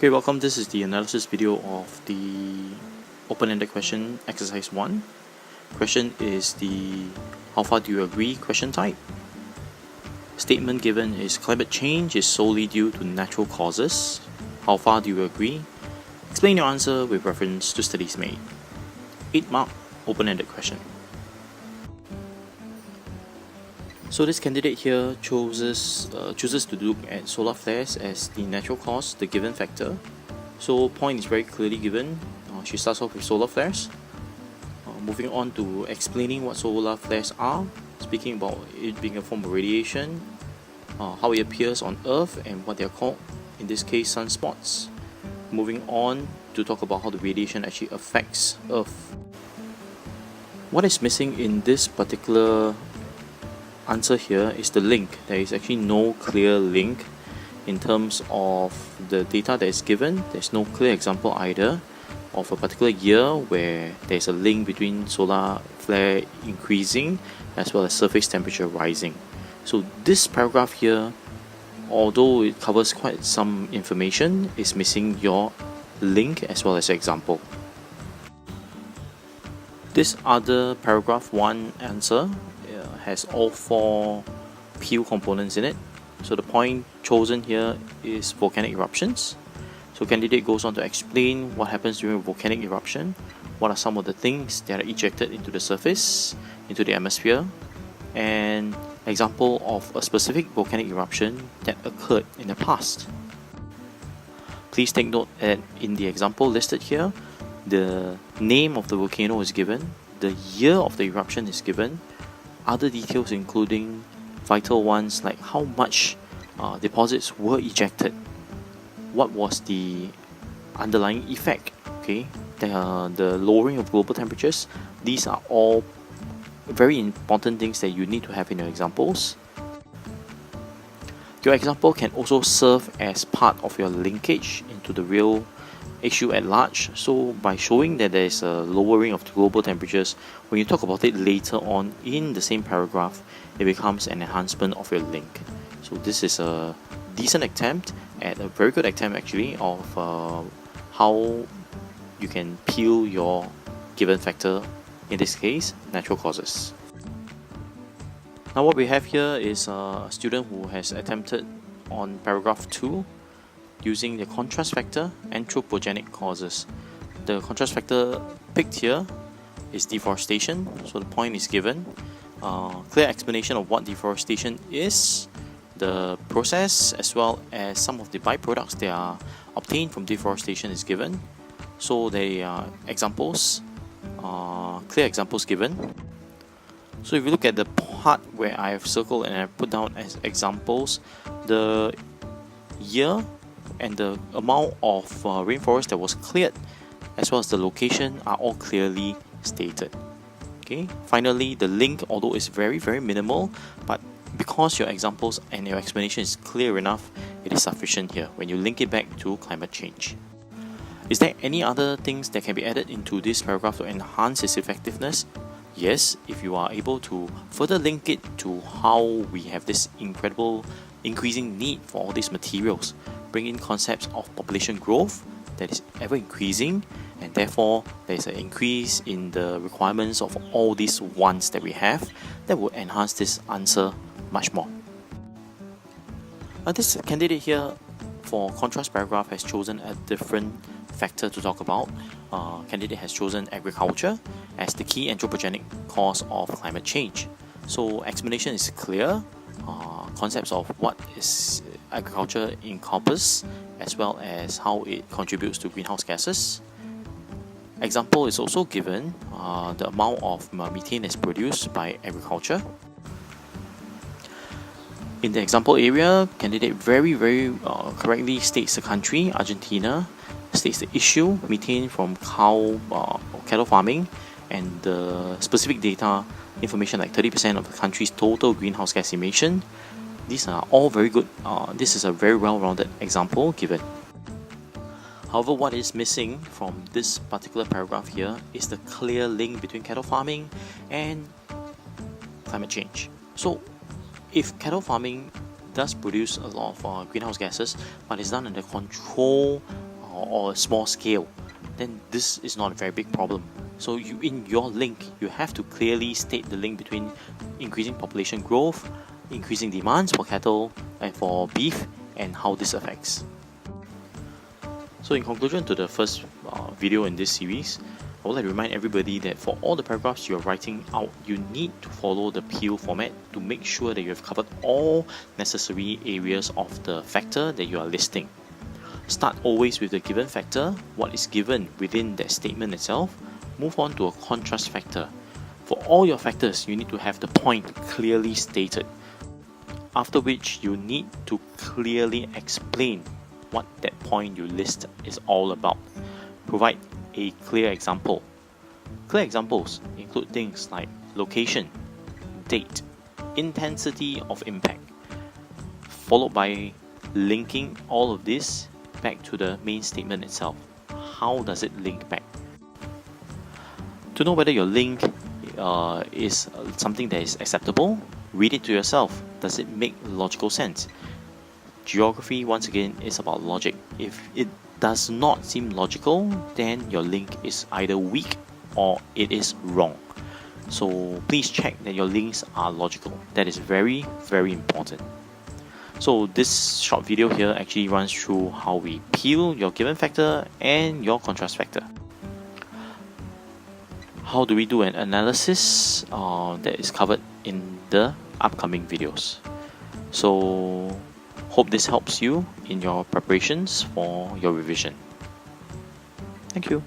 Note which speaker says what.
Speaker 1: Okay, welcome. This is the analysis video of the open-ended question exercise 1. Question is the how far do you agree question type. Statement given is climate change is solely due to natural causes. How far do you agree? Explain your answer with reference to studies made. 8-mark open-ended question. So this candidate here chooses to look at solar flares as the natural cause, the given factor. So point is very clearly given. She starts off with solar flares. Moving on to explaining what solar flares are, speaking about it being a form of radiation, how it appears on Earth and what they are called, in this case sunspots. Moving on to talk about how the radiation actually affects Earth. What is missing in this particular answer here is the link. There is actually no clear link in terms of the data that is given. There's no clear example either of a particular year where there's a link between solar flare increasing as well as surface temperature rising. So this paragraph here, although it covers quite some information, is missing your link as well as example. This other paragraph 1 answer has all 4 PU components in it. So the point chosen here is volcanic eruptions. So candidate goes on to explain what happens during a volcanic eruption, what are some of the things that are ejected into the surface, into the atmosphere, and example of a specific volcanic eruption that occurred in the past. Please take note that in the example listed here, the name of the volcano is given, the year of the eruption is given, other details including vital ones like how much deposits were ejected, what was the underlying effect, the lowering of global temperatures. These are all very important things that you need to have in your examples. Your example can also serve as part of your linkage into the real issue at large. So by showing that there is a lowering of the global temperatures, when you talk about it later on in the same paragraph, it becomes an enhancement of your link. So this is a decent attempt, a very good attempt actually, of how you can peel your given factor, in this case natural causes. Now what we have here is a student who has attempted on paragraph 2 using the contrast factor, anthropogenic causes. The contrast factor picked here is deforestation, so the point is given. Clear explanation of what deforestation is, the process, as well as some of the byproducts that are obtained from deforestation is given. So there are examples, clear examples given. So if you look at the part where I have circled and I have put down as examples, the year and the amount of rainforest that was cleared as well as the location are all clearly stated. Finally, the link, although is very minimal, but because your examples and your explanation is clear enough, it is sufficient here when you link it back to climate change. Is there any other things that can be added into this paragraph to enhance its effectiveness? Yes, if you are able to further link it to how we have this incredible increasing need for all these materials, bring in concepts of population growth that is ever increasing, and therefore there is an increase in the requirements of all these wants that we have, that will enhance this answer much more. Now this candidate here for contrast paragraph has chosen a different factor to talk about. Candidate has chosen agriculture as the key anthropogenic cause of climate change. So explanation is clear, concepts of what is agriculture encompass, as well as how it contributes to greenhouse gases. Example is also given, the amount of methane is produced by agriculture. In the example area, candidate very correctly states the country, Argentina, states the issue, methane from cattle farming, and the specific data information like 30% of the country's total greenhouse gas emission. These are all very good. This is a very well-rounded example given. However, what is missing from this particular paragraph here is the clear link between cattle farming and climate change. So if cattle farming does produce a lot of greenhouse gases, but it's done under control or a small scale, then this is not a very big problem. So in your link, you have to clearly state the link between increasing population growth, increasing demands for cattle and for beef, and how this affects. So in conclusion to the first video in this series, I would like to remind everybody that for all the paragraphs you're writing out, you need to follow the PEEL format to make sure that you have covered all necessary areas of the factor that you are listing. Start always with the given factor, what is given within that statement itself. Move on to a contrast factor. For all your factors, you need to have the point clearly stated. After which, you need to clearly explain what that point you list is all about. Provide a clear example. Clear examples include things like location, date, intensity of impact, followed by linking all of this back to the main statement itself. How does it link back? To know whether your link is something that is acceptable, read it to yourself. Does it make logical sense? Geography, once again, is about logic. If it does not seem logical, then your link is either weak or it is wrong. So please check that your links are logical. That is very, very important. So this short video here actually runs through how we PEEL your given factor and your contrast factor. How do we do an analysis that is covered in the upcoming videos. So hope this helps you in your preparations for your revision. Thank you.